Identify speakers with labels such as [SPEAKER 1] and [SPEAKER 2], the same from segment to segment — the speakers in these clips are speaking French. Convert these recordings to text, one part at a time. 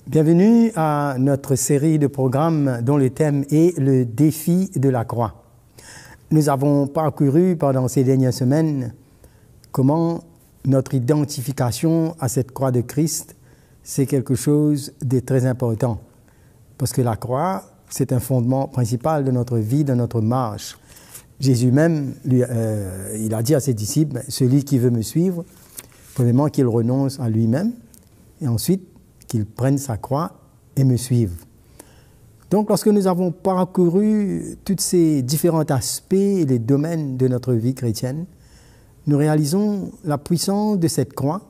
[SPEAKER 1] Bienvenue à notre série de programmes dont le thème est le défi de la croix. Nous avons parcouru pendant ces dernières semaines comment notre identification à cette croix de Christ, c'est quelque chose de très important. Parce que la croix, c'est un fondement principal de notre vie, de notre marche. Jésus même, il a dit à ses disciples, celui qui veut me suivre, premièrement qu'il renonce à lui-même, et ensuite qu'il prenne sa croix et me suive. Donc, lorsque nous avons parcouru tous ces différents aspects et les domaines de notre vie chrétienne, nous réalisons la puissance de cette croix.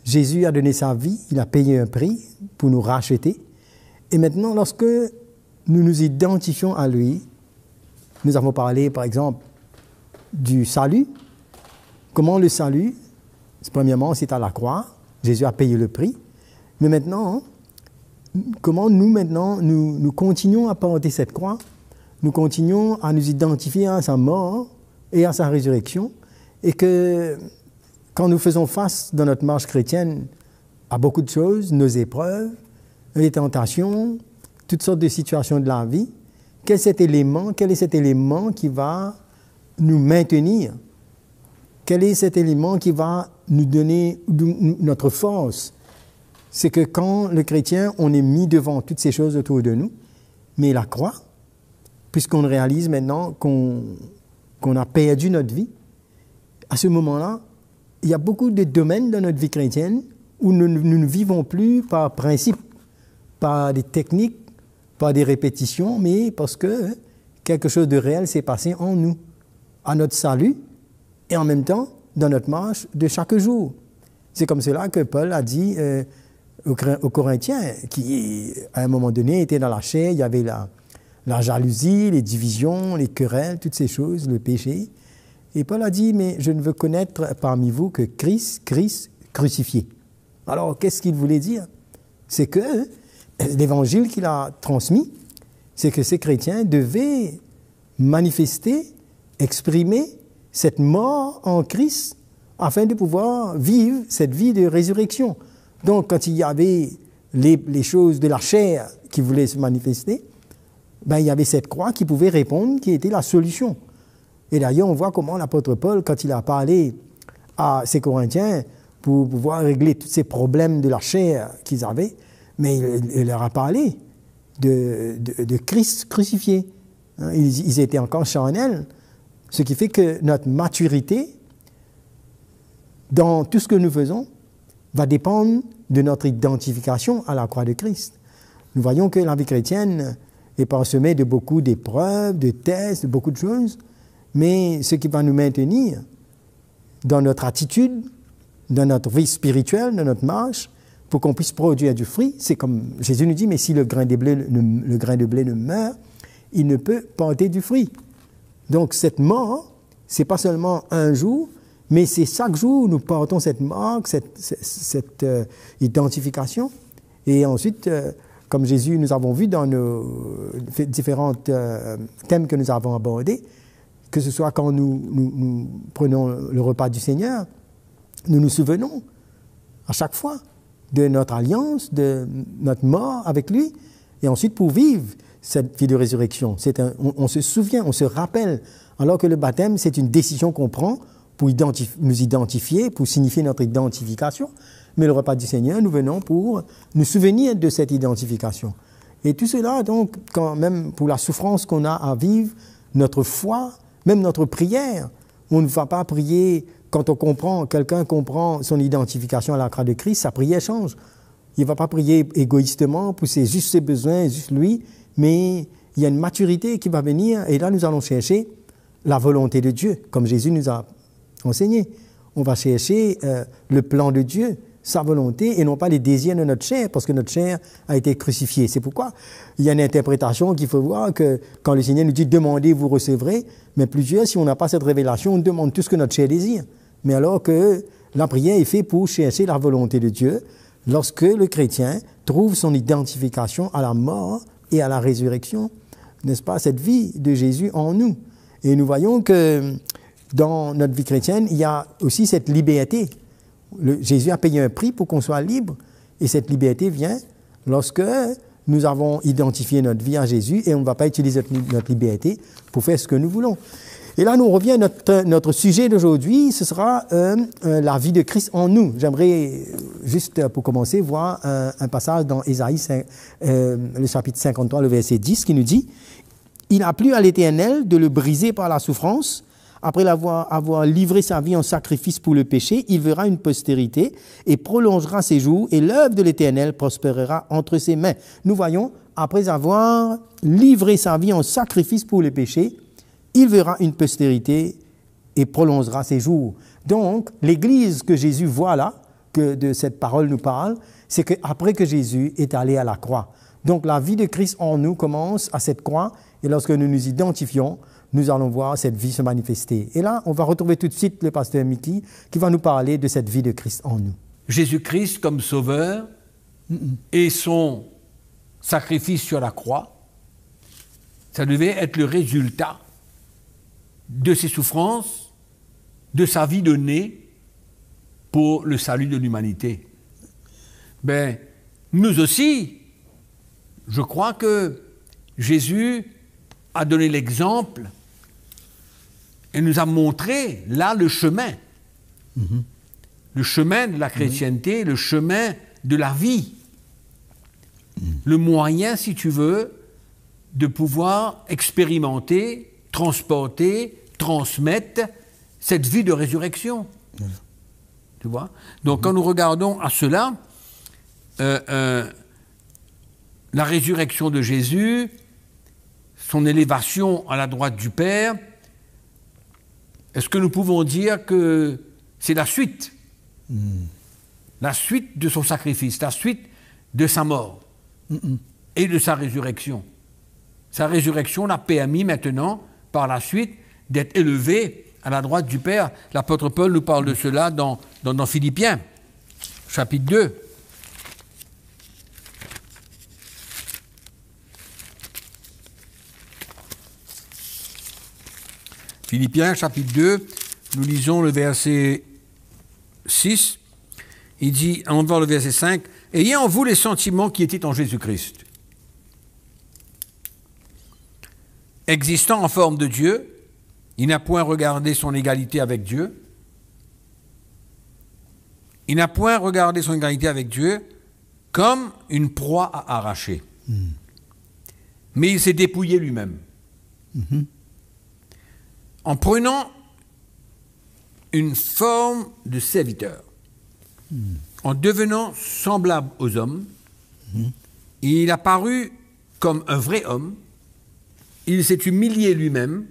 [SPEAKER 1] Jésus a donné sa vie, il a payé un prix pour nous racheter. Et maintenant, lorsque nous nous identifions à lui, nous avons parlé, par exemple, du salut. Comment le salut, premièrement, c'est à la croix. Jésus a payé le prix. Mais maintenant, comment nous continuons à porter cette croix, nous continuons à nous identifier à sa mort et à sa résurrection, et que quand nous faisons face dans notre marche chrétienne à beaucoup de choses, nos épreuves, les tentations, toutes sortes de situations de la vie, quel est cet élément qui va nous maintenir? Quel est cet élément qui va nous donner notre force? C'est que quand le chrétien, on est mis devant toutes ces choses autour de nous, mais la croix, puisqu'on réalise maintenant qu'on a perdu notre vie, à ce moment-là, il y a beaucoup de domaines dans notre vie chrétienne où nous ne vivons plus par principe, par des techniques, par des répétitions, mais parce que quelque chose de réel s'est passé en nous, à notre salut, et en même temps dans notre marche de chaque jour. C'est comme cela que Paul a dit aux Corinthiens, qui à un moment donné étaient dans la chair, il y avait la jalousie, les divisions, les querelles, toutes ces choses, le péché. Et Paul a dit, mais je ne veux connaître parmi vous que Christ crucifié. Alors, qu'est-ce qu'il voulait dire? C'est que l'évangile qu'il a transmis, c'est que ces chrétiens devaient manifester, exprimer cette mort en Christ afin de pouvoir vivre cette vie de résurrection. Donc, quand il y avait les choses de la chair qui voulaient se manifester, ben, il y avait cette croix qui pouvait répondre, qui était la solution. Et d'ailleurs, on voit comment l'apôtre Paul, quand il a parlé à ces Corinthiens pour pouvoir régler tous ces problèmes de la chair qu'ils avaient, mais il leur a parlé de Christ crucifié. Hein, ils étaient encore charnels, ce qui fait que notre maturité dans tout ce que nous faisons va dépendre de notre identification à la croix de Christ. Nous voyons que la vie chrétienne est parsemée de beaucoup d'épreuves, de tests, de beaucoup de choses, mais ce qui va nous maintenir dans notre attitude, dans notre vie spirituelle, dans notre marche, pour qu'on puisse produire du fruit, c'est comme Jésus nous dit, mais si le grain de blé ne meurt, il ne peut porter du fruit. Donc cette mort, c'est pas seulement un jour, mais c'est chaque jour nous portons cette marque, cette identification. Et ensuite, comme Jésus, nous avons vu dans nos différents thèmes que nous avons abordés, que ce soit quand nous prenons le repas du Seigneur, nous nous souvenons à chaque fois de notre alliance, de notre mort avec lui, et ensuite pour vivre cette vie de résurrection. On se souvient, on se rappelle, alors que le baptême, c'est une décision qu'on prend pour nous identifier, pour signifier notre identification. Mais le repas du Seigneur, nous venons pour nous souvenir de cette identification. Et tout cela, donc, quand même pour la souffrance qu'on a à vivre, notre foi, même notre prière, on ne va pas prier quand quelqu'un comprend son identification à la croix de Christ, sa prière change. Il ne va pas prier égoïstement pour juste ses besoins, juste lui, mais il y a une maturité qui va venir, et là nous allons chercher la volonté de Dieu, comme Jésus nous a enseigné. On va chercher le plan de Dieu, sa volonté, et non pas les désirs de notre chair, parce que notre chair a été crucifiée. C'est pourquoi il y a une interprétation qu'il faut voir, que quand le Seigneur nous dit « demandez, vous recevrez », mais plusieurs, si on n'a pas cette révélation, on demande tout ce que notre chair désire. Mais alors que la prière est faite pour chercher la volonté de Dieu, lorsque le chrétien trouve son identification à la mort et à la résurrection, n'est-ce pas, cette vie de Jésus en nous. Et nous voyons que dans notre vie chrétienne, il y a aussi cette liberté. Jésus a payé un prix pour qu'on soit libre, et cette liberté vient lorsque nous avons identifié notre vie à Jésus et on ne va pas utiliser notre liberté pour faire ce que nous voulons. Et là, nous revient notre sujet d'aujourd'hui, ce sera la vie de Christ en nous. J'aimerais, juste pour commencer, voir un passage dans Ésaïe, le chapitre 53, le verset 10, qui nous dit « Il a plu à l'Éternel de le briser par la souffrance. Après avoir livré sa vie en sacrifice pour le péché, il verra une postérité et prolongera ses jours, et l'œuvre de l'Éternel prospérera entre ses mains. » Nous voyons, après avoir livré sa vie en sacrifice pour le péché, il verra une postérité et prolongera ses jours. Donc, l'Église que Jésus voit là, que de cette parole nous parle, c'est qu'après que Jésus est allé à la croix. Donc, la vie de Christ en nous commence à cette croix, et lorsque nous nous identifions, nous allons voir cette vie se manifester. Et là, on va retrouver tout de suite le pasteur Mickey qui va nous parler de cette vie de Christ en nous.
[SPEAKER 2] Jésus-Christ comme sauveur et son sacrifice sur la croix, ça devait être le résultat de ses souffrances, de sa vie donnée pour le salut de l'humanité. Ben, nous aussi, je crois que Jésus a donné l'exemple et nous a montré là le chemin. Le chemin de la chrétienté, le chemin de la vie. Le moyen, si tu veux, de pouvoir expérimenter, transporter, transmettre cette vie de résurrection. Tu vois? Donc, quand nous regardons à cela, la résurrection de Jésus, son élévation à la droite du Père, est-ce que nous pouvons dire que c'est la suite? La suite de son sacrifice, la suite de sa mort et de sa résurrection. Sa résurrection l'a permis maintenant, par la suite, d'être élevé à la droite du Père. L'apôtre Paul nous parle de cela dans Philippiens, chapitre 2. Philippiens, chapitre 2, nous lisons le verset 6. Il dit, on va voir le verset 5, « Ayez en vous les sentiments qui étaient en Jésus-Christ, existant en forme de Dieu, il n'a point regardé son égalité avec Dieu. Il n'a point regardé son égalité avec Dieu comme une proie à arracher. Mais il s'est dépouillé lui-même. En prenant une forme de serviteur, en devenant semblable aux hommes, il a paru comme un vrai homme. Il s'est humilié lui-même,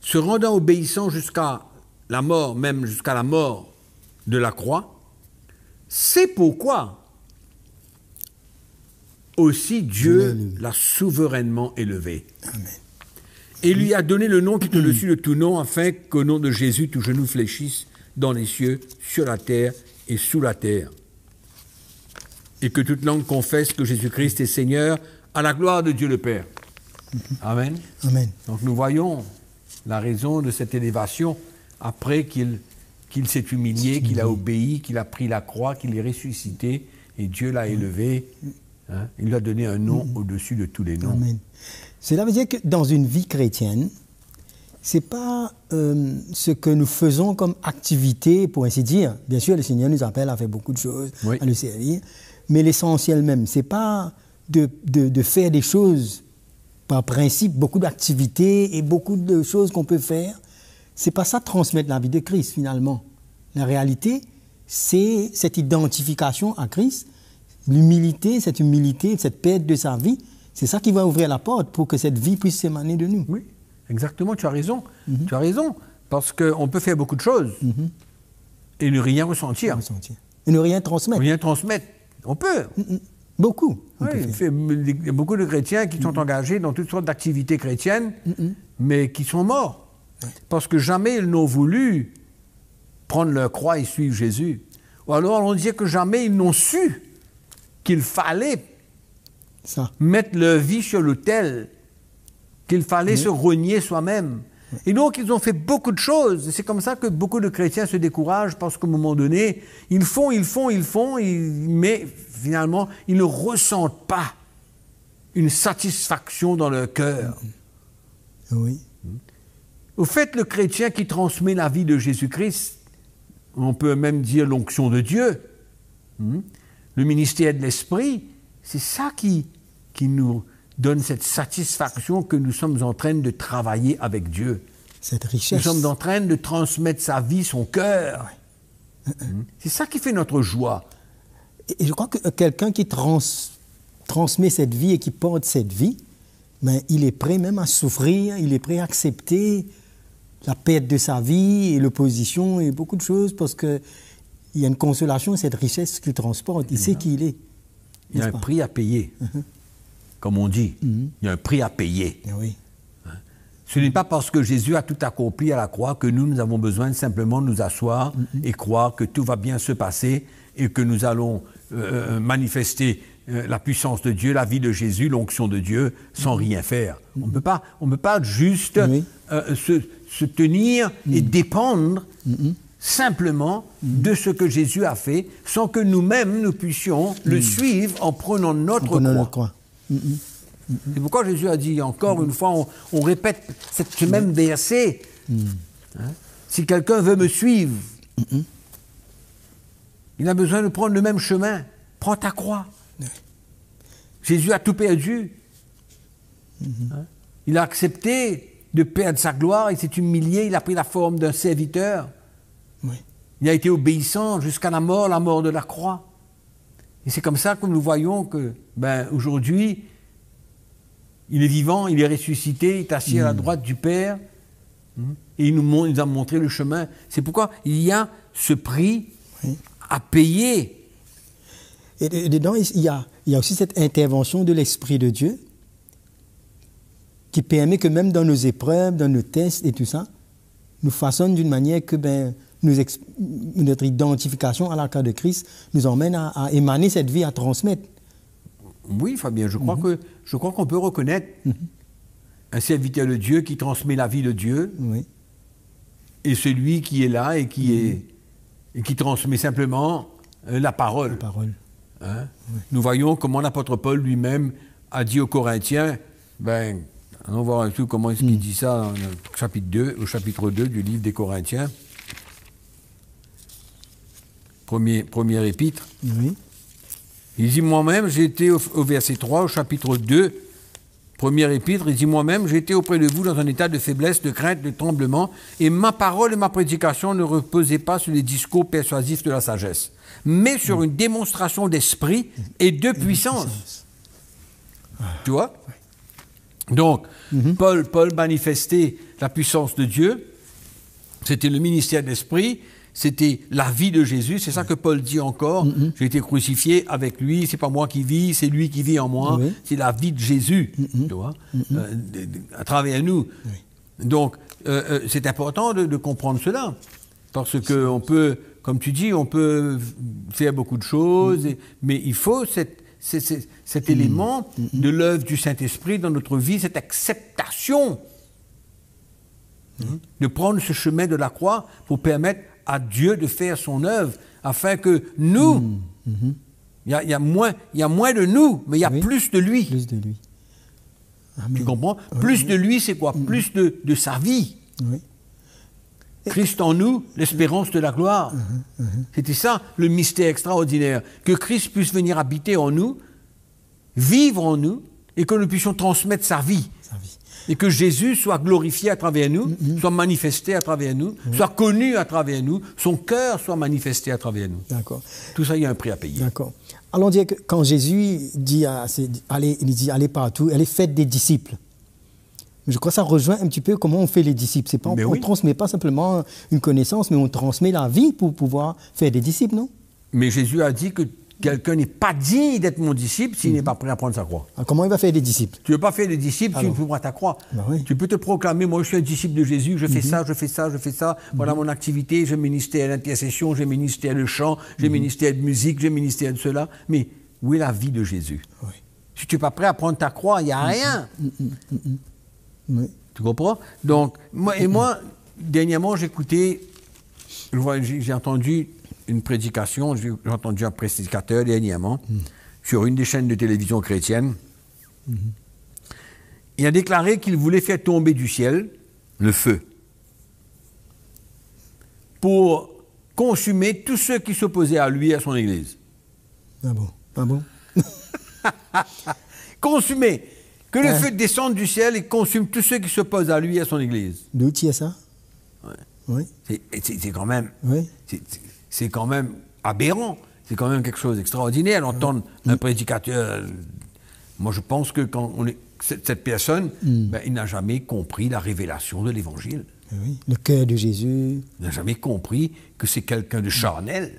[SPEAKER 2] se rendant obéissant jusqu'à la mort, même jusqu'à la mort de la croix. C'est pourquoi aussi Dieu l'a souverainement élevé.
[SPEAKER 1] Amen.
[SPEAKER 2] Et lui a donné le nom qui est au-dessus de tout nom, afin qu'au nom de Jésus, tout genou fléchisse dans les cieux, sur la terre et sous la terre. Et que toute langue confesse que Jésus-Christ est Seigneur, à la gloire de Dieu le Père. Amen.
[SPEAKER 1] Amen.
[SPEAKER 2] Donc nous voyons la raison de cette élévation après qu'il s'est humilié, qu'il a obéi, qu'il a pris la croix, qu'il est ressuscité et Dieu l'a élevé. Hein, il lui a donné un nom au-dessus de tous les noms.
[SPEAKER 1] Amen. Cela veut dire que dans une vie chrétienne, c'est pas ce que nous faisons comme activité, pour ainsi dire. Bien sûr, le Seigneur nous appelle à faire beaucoup de choses, à le servir, mais l'essentiel même, c'est pas de faire des choses par principe, beaucoup d'activités et beaucoup de choses qu'on peut faire. C'est pas ça transmettre la vie de Christ, finalement. La réalité, c'est cette identification à Christ, l'humilité, cette perte de sa vie. C'est ça qui va ouvrir la porte pour que cette vie puisse s'émaner de nous.
[SPEAKER 2] Oui, exactement, tu as raison. Tu as raison, parce qu'on peut faire beaucoup de choses et ne rien ressentir.
[SPEAKER 1] Et ne rien transmettre.
[SPEAKER 2] Rien transmettre, on peut.
[SPEAKER 1] Beaucoup.
[SPEAKER 2] Oui, il y a beaucoup de chrétiens qui sont engagés dans toutes sortes d'activités chrétiennes, mais qui sont morts. Parce que jamais ils n'ont voulu prendre leur croix et suivre Jésus. Ou alors on dit que jamais ils n'ont su qu'il fallait mettre leur vie sur l'autel, qu'il fallait se renier soi-même, Et donc, ils ont fait beaucoup de choses. C'est comme ça que beaucoup de chrétiens se découragent parce qu'à un moment donné, ils font, mais finalement, ils ne ressentent pas une satisfaction dans leur cœur.
[SPEAKER 1] Oui.
[SPEAKER 2] Au fait, le chrétien qui transmet la vie de Jésus-Christ, on peut même dire l'onction de Dieu, le ministère de l'Esprit, c'est ça qui nous donne cette satisfaction que nous sommes en train de travailler avec Dieu.
[SPEAKER 1] Cette richesse.
[SPEAKER 2] Nous sommes en train de transmettre sa vie, son cœur. C'est ça qui fait notre joie.
[SPEAKER 1] Et je crois que quelqu'un qui transmet cette vie et qui porte cette vie, ben, il est prêt même à souffrir, il est prêt à accepter la perte de sa vie et l'opposition et beaucoup de choses parce qu'il y a une consolation, cette richesse qu'il transporte. Il sait qui il est.
[SPEAKER 2] Il y a un prix à payer. Comme on dit, il y a un prix à payer.
[SPEAKER 1] Oui.
[SPEAKER 2] Ce n'est pas parce que Jésus a tout accompli à la croix que nous avons besoin de simplement nous asseoir et croire que tout va bien se passer et que nous allons manifester la puissance de Dieu, la vie de Jésus, l'onction de Dieu, sans rien faire. On ne peut pas juste se tenir et dépendre simplement de ce que Jésus a fait, sans que nous-mêmes, nous puissions le suivre en prenant notre croix. C'est pourquoi Jésus a dit, encore une fois, on répète ce même verset. Si quelqu'un veut me suivre, il a besoin de prendre le même chemin. Prends ta croix. Jésus a tout perdu. Il a accepté de perdre sa gloire, il s'est humilié, il a pris la forme d'un serviteur. Il a été obéissant jusqu'à la mort de la croix. Et c'est comme ça que nous voyons que, aujourd'hui, il est vivant, il est ressuscité, il est assis à la droite du Père, et il nous a montré le chemin. C'est pourquoi il y a ce prix à payer.
[SPEAKER 1] Et dedans, il y a aussi cette intervention de l'Esprit de Dieu qui permet que même dans nos épreuves, dans nos tests et tout ça, nous façonne d'une manière que notre identification à la croix de Christ nous emmène à émaner cette vie, à transmettre.
[SPEAKER 2] Oui, Fabien, je crois qu'on peut reconnaître un serviteur de Dieu qui transmet la vie de Dieu et celui qui est là et qui transmet simplement la parole. Nous voyons comment l'apôtre Paul lui-même a dit aux Corinthiens, allons voir un peu comment est-ce qu'il dit ça au chapitre 2 du livre des Corinthiens. Premier épître. Il dit, moi-même, j'ai été au verset 3, au chapitre 2, premier épître, il dit, moi-même, j'ai été auprès de vous dans un état de faiblesse, de crainte, de tremblement, et ma parole et ma prédication ne reposaient pas sur les discours persuasifs de la sagesse, mais sur une démonstration d'esprit et de puissance. Tu vois? Donc, Paul manifestait la puissance de Dieu, c'était le ministère d'esprit, c'était la vie de Jésus, c'est ça que Paul dit encore. J'ai été crucifié avec lui, c'est pas moi qui vis, c'est lui qui vit en moi, c'est la vie de Jésus, tu vois, à travers nous. Donc, c'est important de comprendre cela, parce que on peut, comme tu dis, on peut faire beaucoup de choses, mais il faut cet élément de l'œuvre du Saint-Esprit dans notre vie, cette acceptation de prendre ce chemin de la croix pour permettre à Dieu de faire son œuvre, afin que nous, il y a moins de nous, mais il y a plus de lui.
[SPEAKER 1] Plus de lui. Amen.
[SPEAKER 2] Tu comprends? Plus de lui, c'est quoi? Plus de sa vie. Christ en nous, l'espérance de la gloire. C'était ça, le mystère extraordinaire. Que Christ puisse venir habiter en nous, vivre en nous, et que nous puissions transmettre sa vie. Et que Jésus soit glorifié à travers nous, soit manifesté à travers nous, soit connu à travers nous, son cœur soit manifesté à travers nous.
[SPEAKER 1] D'accord.
[SPEAKER 2] Tout ça, il y a un prix à payer.
[SPEAKER 1] D'accord. Alors on dit que quand Jésus dit allez partout, allez faites des disciples. Je crois que ça rejoint un petit peu comment on fait les disciples. C'est pas, on ne transmet pas simplement une connaissance, mais on transmet la vie pour pouvoir faire des disciples, non?
[SPEAKER 2] Mais Jésus a dit que quelqu'un n'est pas digne d'être mon disciple s'il n'est pas prêt à prendre sa croix.
[SPEAKER 1] Alors comment il va faire des disciples?
[SPEAKER 2] Tu ne veux pas faire des disciples si tu ne peux pas ta croix. Tu peux te proclamer, moi je suis un disciple de Jésus, je fais ça, je fais ça, je fais ça. Voilà mon activité, j'ai ministère d'intercession, j'ai ministère de chant, j'ai ministère de musique, j'ai ministère de cela. Mais où est la vie de Jésus? Si tu n'es pas prêt à prendre ta croix, il n'y a rien. Tu comprends? Donc, moi, dernièrement, j'ai entendu une prédication, j'ai entendu un prédicateur dernièrement sur une des chaînes de télévision chrétienne. Il a déclaré qu'il voulait faire tomber du ciel le feu pour consumer tous ceux qui s'opposaient à lui et à son Église.
[SPEAKER 1] Ah bon? Ah bon?
[SPEAKER 2] Consumer. Que le feu descende du ciel et consume tous ceux qui s'opposent à lui et à son Église.
[SPEAKER 1] D'où tu as ça?
[SPEAKER 2] Ouais.
[SPEAKER 1] Oui.
[SPEAKER 2] C'est quand même...
[SPEAKER 1] Oui.
[SPEAKER 2] C'est quand même aberrant. C'est quand même quelque chose d'extraordinaire d'entendre un prédicateur. Moi, je pense que quand cette personne, il n'a jamais compris la révélation de l'Évangile.
[SPEAKER 1] Oui. Le cœur de Jésus.
[SPEAKER 2] Il n'a jamais compris que c'est quelqu'un de charnel,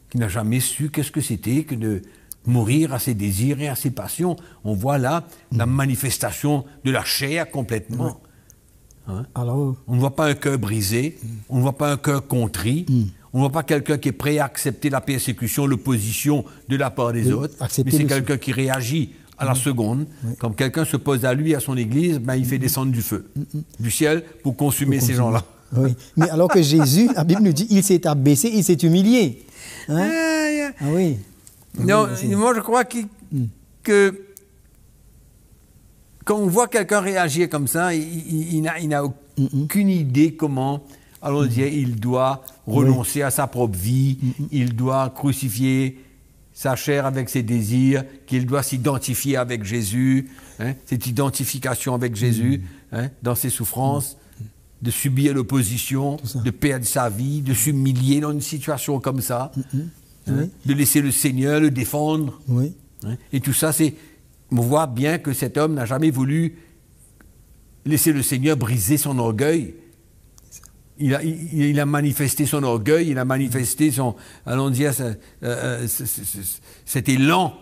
[SPEAKER 2] qui n'a jamais su qu'est-ce que c'était que de mourir à ses désirs et à ses passions. On voit là la manifestation de la chair complètement. Hein?
[SPEAKER 1] Alors,
[SPEAKER 2] on ne voit pas un cœur brisé, on ne voit pas un cœur contrit, on ne voit pas quelqu'un qui est prêt à accepter la persécution, l'opposition de la part des autres, mais c'est quelqu'un qui réagit à la seconde. Comme quelqu'un se pose à lui, à son Église, il fait descendre du feu, du ciel, pour consumer ces gens-là.
[SPEAKER 1] Oui. Mais alors que Jésus, la Bible nous dit, il s'est abaissé, il s'est humilié. Hein? Ah oui.
[SPEAKER 2] Non, moi je crois que quand on voit quelqu'un réagir comme ça, il n'a aucune idée comment, allons dire, il doit renoncer à sa propre vie, il doit crucifier sa chair avec ses désirs, qu'il doit s'identifier avec Jésus, cette identification avec Jésus, dans ses souffrances, de subir l'opposition, de perdre sa vie, de s'humilier dans une situation comme ça, de laisser le Seigneur le défendre.
[SPEAKER 1] Oui.
[SPEAKER 2] Et tout ça, on voit bien que cet homme n'a jamais voulu laisser le Seigneur briser son orgueil. Il a manifesté son orgueil, il a manifesté son, allons dire, cet élan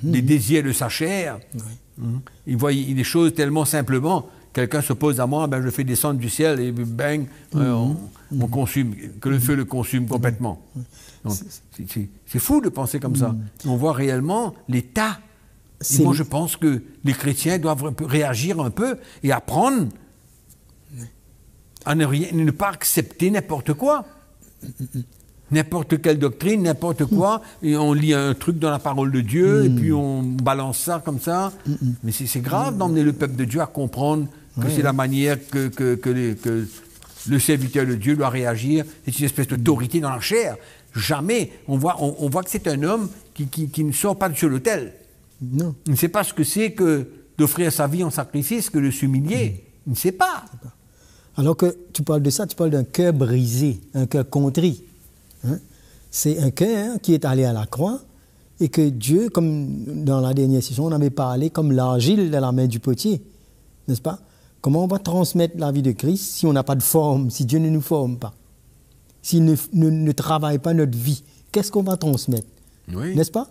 [SPEAKER 2] des désirs de sa chair. Il voit les choses tellement simplement. Quelqu'un s'oppose à moi, je fais descendre du ciel et bang, on consume, que le feu le consume complètement. Donc, c'est fou de penser comme ça. On voit réellement l'état. Et moi, je pense que les chrétiens doivent réagir un peu et apprendre à ne pas accepter n'importe quoi. N'importe quelle doctrine, n'importe quoi. Et on lit un truc dans la parole de Dieu et puis on balance ça comme ça. Mais c'est grave d'emmener le peuple de Dieu à comprendre que c'est la manière que le serviteur de Dieu doit réagir. C'est une espèce d'autorité dans la chair. Jamais. On voit que c'est un homme qui ne sort pas sur l'autel.
[SPEAKER 1] Non.
[SPEAKER 2] Il ne sait pas ce que c'est que d'offrir sa vie en sacrifice, que de s'humilier. Il ne sait pas.
[SPEAKER 1] Alors que tu parles de ça, tu parles d'un cœur brisé, un cœur contrit. C'est un cœur qui est allé à la croix et que Dieu, comme dans la dernière session, on avait parlé comme l'argile dans la main du potier. N'est-ce pas? Comment on va transmettre la vie de Christ si on n'a pas de forme, si Dieu ne nous forme pas? S'il ne travaille pas notre vie, qu'est-ce qu'on va transmettre?
[SPEAKER 2] Oui.
[SPEAKER 1] N'est-ce pas?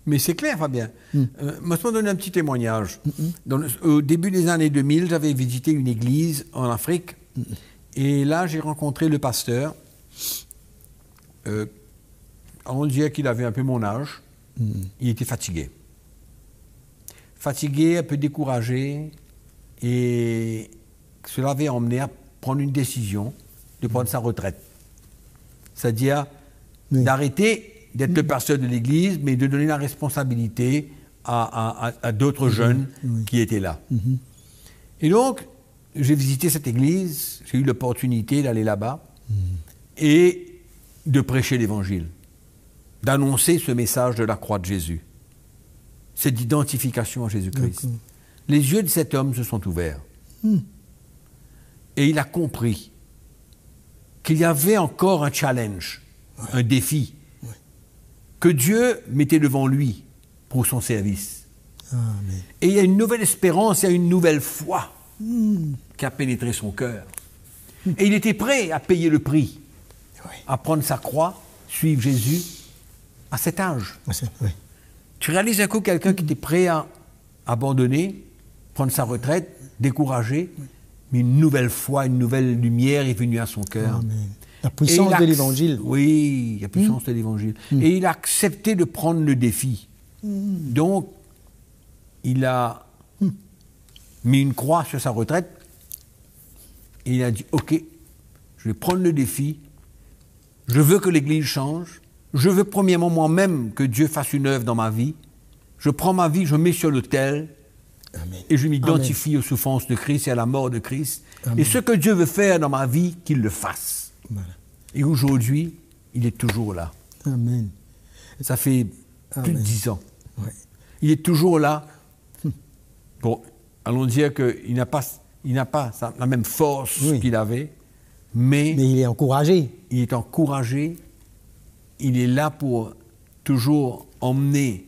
[SPEAKER 2] Mais c'est clair, Fabien. Moi, je vais donner un petit témoignage. Au début des années 2000, j'avais visité une église en Afrique. Et là, j'ai rencontré le pasteur. On dirait qu'il avait un peu mon âge. Il était fatigué. Fatigué, un peu découragé. Et cela avait emmené à prendre une décision de prendre sa retraite. C'est-à-dire d'arrêter d'être le pasteur de l'église, mais de donner la responsabilité à d'autres jeunes qui étaient là. Et donc, j'ai visité cette église, j'ai eu l'opportunité d'aller là-bas et de prêcher l'évangile, d'annoncer ce message de la croix de Jésus, cette identification à Jésus-Christ. Les yeux de cet homme se sont ouverts et il a compris qu'il y avait encore un challenge, un défi, que Dieu mettait devant lui pour son service.
[SPEAKER 1] Amen.
[SPEAKER 2] Et il y a une nouvelle espérance, il y a une nouvelle foi qui a pénétré son cœur. Et il était prêt à payer le prix, à prendre sa croix, suivre Jésus à cet âge. Tu réalises un coup quelqu'un qui était prêt à abandonner, prendre sa retraite, découragé, mais une nouvelle foi, une nouvelle lumière est venue à son cœur.
[SPEAKER 1] Amen. La puissance de l'évangile.
[SPEAKER 2] Oui, la puissance de l'évangile. Et il a accepté de prendre le défi. Donc, il a mis une croix sur sa retraite et il a dit « Ok, je vais prendre le défi, je veux que l'Église change, je veux premièrement moi-même que Dieu fasse une œuvre dans ma vie, je prends ma vie, je mets sur l'autel et je m'identifie aux souffrances de Christ et à la mort de Christ. Et ce que Dieu veut faire dans ma vie, qu'il le fasse. Voilà. Et aujourd'hui, il est toujours là.
[SPEAKER 1] Amen.
[SPEAKER 2] Ça fait plus de 10 ans.
[SPEAKER 1] Ouais.
[SPEAKER 2] Il est toujours là. Bon, allons dire qu'il n'a pas la même force qu'il avait, mais
[SPEAKER 1] il est encouragé.
[SPEAKER 2] Il est encouragé. Il est là pour toujours emmener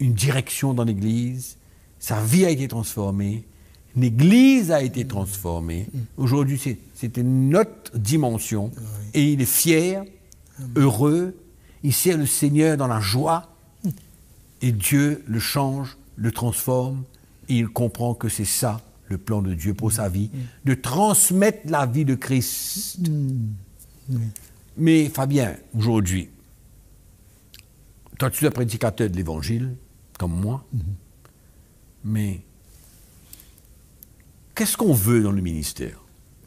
[SPEAKER 2] une direction dans l'Église. Sa vie a été transformée. L'Église a été transformée. Aujourd'hui, c'était notre dimension. Et il est fier, heureux. Il sert le Seigneur dans la joie. Et Dieu le change, le transforme. Et il comprend que c'est ça, le plan de Dieu pour sa vie. De transmettre la vie de Christ. Mais Fabien, aujourd'hui, toi tu es prédicateur de l'Évangile, comme moi. Mais qu'est-ce qu'on veut dans le ministère?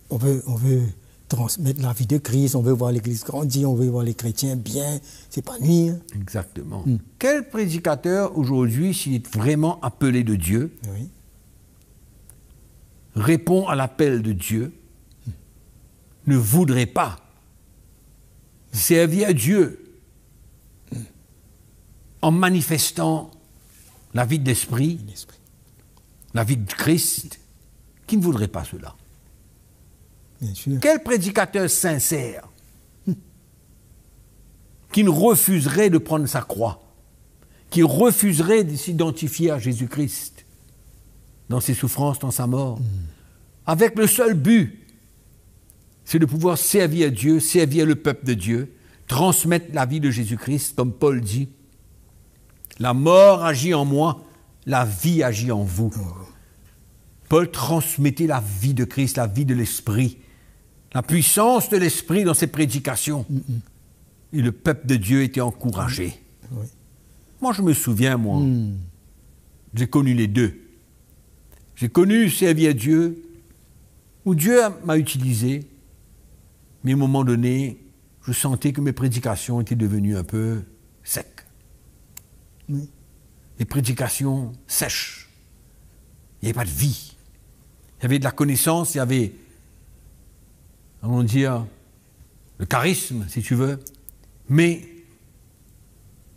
[SPEAKER 1] On veut transmettre la vie de Christ, on veut voir l'Église grandir, on veut voir les chrétiens bien s'épanouir.
[SPEAKER 2] Exactement. Quel prédicateur aujourd'hui, s'il est vraiment appelé de Dieu, répond à l'appel de Dieu, ne voudrait pas servir à Dieu en manifestant la vie de l'Esprit, la vie de Christ, qui ne voudrait pas cela?
[SPEAKER 1] Bien sûr.
[SPEAKER 2] Quel prédicateur sincère qui ne refuserait de prendre sa croix, qui refuserait de s'identifier à Jésus-Christ dans ses souffrances, dans sa mort, avec le seul but, c'est de pouvoir servir Dieu, servir le peuple de Dieu, transmettre la vie de Jésus-Christ, comme Paul dit, la mort agit en moi, la vie agit en vous. Paul transmettait la vie de Christ, la vie de l'Esprit, la puissance de l'Esprit dans ses prédications. Et le peuple de Dieu était encouragé. Moi, je me souviens, j'ai connu les deux. J'ai connu servir Dieu, où Dieu m'a utilisé, mais à un moment donné, je sentais que mes prédications étaient devenues un peu secs. Les prédications sèches. Il n'y avait pas de vie. Il y avait de la connaissance, il y avait, comment dire, le charisme, si tu veux, mais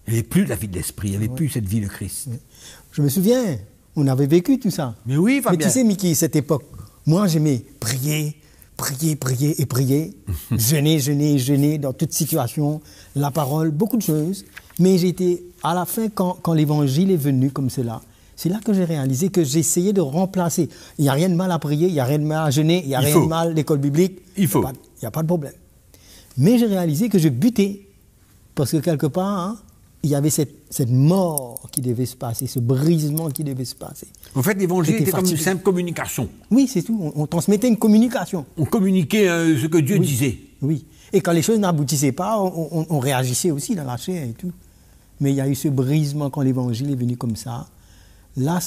[SPEAKER 2] il n'y avait plus de la vie de l'Esprit, il n'y avait plus cette vie de Christ.
[SPEAKER 1] Je me souviens, on avait vécu tout ça.
[SPEAKER 2] Mais oui, Fabien.
[SPEAKER 1] Mais tu sais, Mickey, cette époque, moi j'aimais prier et prier, jeûner dans toute situation, la parole, beaucoup de choses. Mais j'étais, à la fin, quand l'évangile est venu comme cela, c'est là que j'ai réalisé que j'essayais de remplacer. Il n'y a rien de mal à prier, il n'y a rien de mal à jeûner, il n'y a rien de mal à l'école biblique.
[SPEAKER 2] Il faut.
[SPEAKER 1] Il n'y a pas de problème. Mais j'ai réalisé que je butais. Parce que quelque part, il y avait cette mort qui devait se passer, ce brisement qui devait se passer.
[SPEAKER 2] En fait, l'évangile était comme une simple communication.
[SPEAKER 1] Oui, c'est tout. On transmettait une communication.
[SPEAKER 2] On communiquait ce que Dieu disait.
[SPEAKER 1] Oui. Et quand les choses n'aboutissaient pas, on réagissait aussi dans la chair et tout. Mais il y a eu ce brisement quand l'évangile est venu comme ça. Là,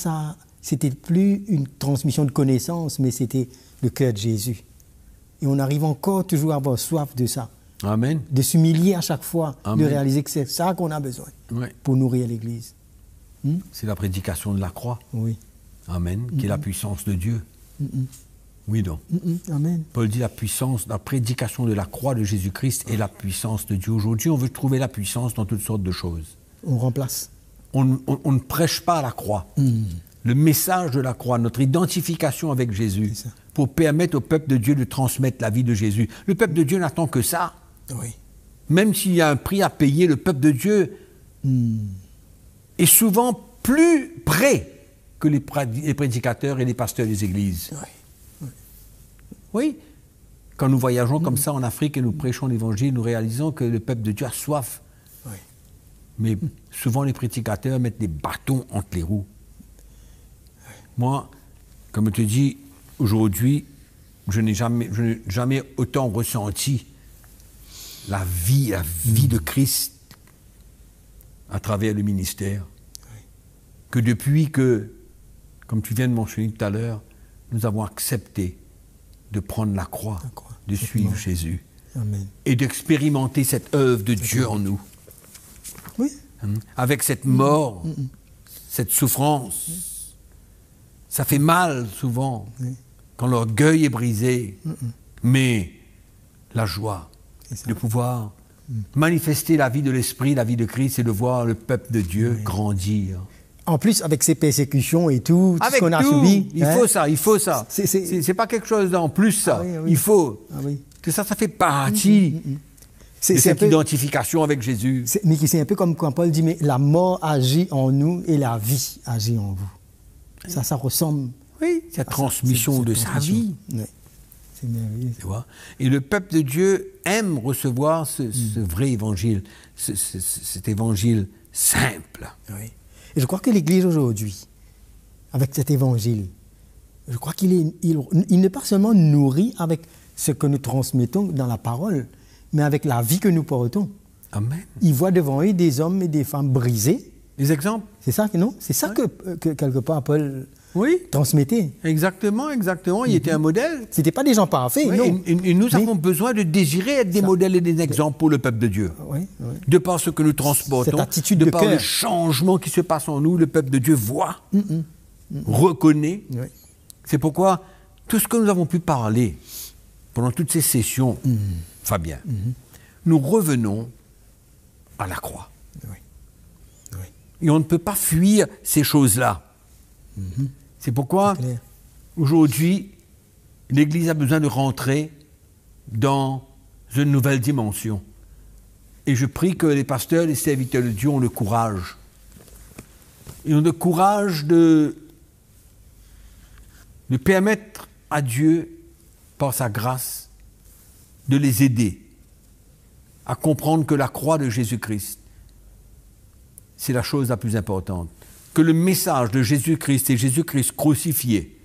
[SPEAKER 1] c'était plus une transmission de connaissances, mais c'était le cœur de Jésus. Et on arrive encore toujours à avoir soif de ça.
[SPEAKER 2] Amen.
[SPEAKER 1] De s'humilier à chaque fois,
[SPEAKER 2] Amen.
[SPEAKER 1] de réaliser que c'est ça qu'on a besoin pour nourrir l'Église.
[SPEAKER 2] C'est la prédication de la croix.
[SPEAKER 1] Oui.
[SPEAKER 2] Amen. Qui est la puissance de Dieu. Oui, donc.
[SPEAKER 1] Amen.
[SPEAKER 2] Paul dit la puissance, la prédication de la croix de Jésus-Christ est la puissance de Dieu. Aujourd'hui, on veut trouver la puissance dans toutes sortes de choses.
[SPEAKER 1] On remplace.
[SPEAKER 2] On ne prêche pas la croix. Le message de la croix, notre identification avec Jésus, pour permettre au peuple de Dieu de transmettre la vie de Jésus. Le peuple de Dieu n'attend que ça.
[SPEAKER 1] Oui.
[SPEAKER 2] Même s'il y a un prix à payer, le peuple de Dieu est souvent plus près que les prédicateurs et les pasteurs des églises. Oui. Quand nous voyageons comme ça en Afrique et nous prêchons l'évangile, nous réalisons que le peuple de Dieu a soif. Mais souvent, les prédicateurs mettent des bâtons entre les roues. Moi, comme je te dis, aujourd'hui, je n'ai jamais autant ressenti la vie de Christ à travers le ministère que depuis que comme tu viens de mentionner tout à l'heure, nous avons accepté de prendre la croix, de suivre Jésus.
[SPEAKER 1] Amen.
[SPEAKER 2] Et d'expérimenter cette œuvre de Dieu en nous.
[SPEAKER 1] Oui.
[SPEAKER 2] Avec cette mort, cette souffrance. Ça fait mal souvent quand l'orgueil est brisé, mais la joie de pouvoir manifester la vie de l'Esprit, la vie de Christ et de voir le peuple de Dieu grandir. En
[SPEAKER 1] plus, avec ces persécutions et tout ce qu'on a subi.
[SPEAKER 2] Il faut ça. C'est pas quelque chose en plus, ça. Il faut que ça fait partie de cette identification avec Jésus.
[SPEAKER 1] Mais c'est un peu comme quand Paul dit, mais la mort agit en nous et la vie agit en vous. Ça ressemble.
[SPEAKER 2] Oui, cette transmission de sa vie.
[SPEAKER 1] Oui. C'est merveilleux.
[SPEAKER 2] Tu vois? Et le peuple de Dieu aime recevoir ce vrai évangile, cet évangile simple.
[SPEAKER 1] Oui. Et je crois que l'Église aujourd'hui, avec cet évangile, je crois qu'il n'est pas seulement nourri avec ce que nous transmettons dans la parole, mais avec la vie que nous portons.
[SPEAKER 2] Amen.
[SPEAKER 1] Il voit devant eux des hommes et des femmes brisés.
[SPEAKER 2] Des exemples.
[SPEAKER 1] C'est ça, non? C'est ça que quelque part Paul transmettait.
[SPEAKER 2] Exactement. Il était un modèle.
[SPEAKER 1] Ce n'étaient pas des gens parfaits, non.
[SPEAKER 2] Et nous avons besoin de désirer être des modèles et des exemples pour le peuple de Dieu. De par ce que nous transportons,
[SPEAKER 1] cette attitude de
[SPEAKER 2] par le changement qui se passe en nous, le peuple de Dieu voit, reconnaît. C'est pourquoi tout ce que nous avons pu parler pendant toutes ces sessions, Fabien, nous revenons à la croix. Et on ne peut pas fuir ces choses-là. C'est pourquoi, aujourd'hui, l'Église a besoin de rentrer dans une nouvelle dimension. Et je prie que les pasteurs, les serviteurs de Dieu ont le courage. Ils ont le courage de permettre à Dieu, par sa grâce, de les aider à comprendre que la croix de Jésus-Christ, c'est la chose la plus importante. Que le message de Jésus-Christ et Jésus-Christ crucifié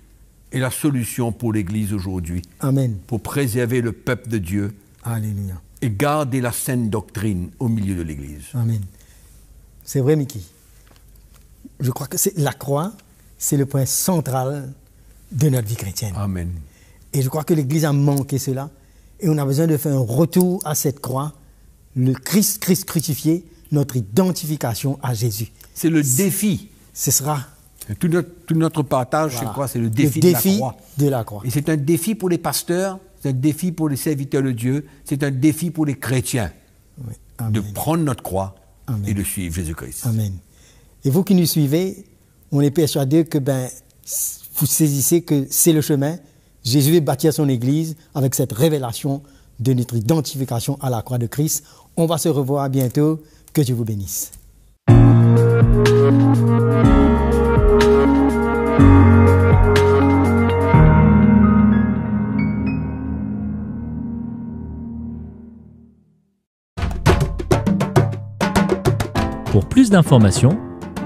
[SPEAKER 2] est la solution pour l'Église aujourd'hui.
[SPEAKER 1] Amen.
[SPEAKER 2] Pour préserver le peuple de Dieu.
[SPEAKER 1] Alléluia.
[SPEAKER 2] Et garder la saine doctrine au milieu de l'Église.
[SPEAKER 1] Amen. C'est vrai, Mickey. Je crois que la croix, c'est le point central de notre vie chrétienne.
[SPEAKER 2] Amen.
[SPEAKER 1] Et je crois que l'Église a manqué cela. Et on a besoin de faire un retour à cette croix, le Christ crucifié, notre identification à Jésus.
[SPEAKER 2] C'est le défi.
[SPEAKER 1] Ce sera...
[SPEAKER 2] Tout notre partage, c'est quoi? C'est le défi
[SPEAKER 1] de la croix.
[SPEAKER 2] Et c'est un défi pour les pasteurs, c'est un défi pour les serviteurs de Dieu, c'est un défi pour les chrétiens de prendre notre croix et de suivre Jésus-Christ.
[SPEAKER 1] Amen. Et vous qui nous suivez, on est persuadé que vous saisissez que c'est le chemin. Jésus veut bâtir son Église avec cette révélation de notre identification à la croix de Christ. On va se revoir bientôt. Que Dieu vous bénisse.
[SPEAKER 3] Pour plus d'informations,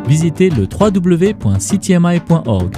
[SPEAKER 3] visitez le www.ctmi.org.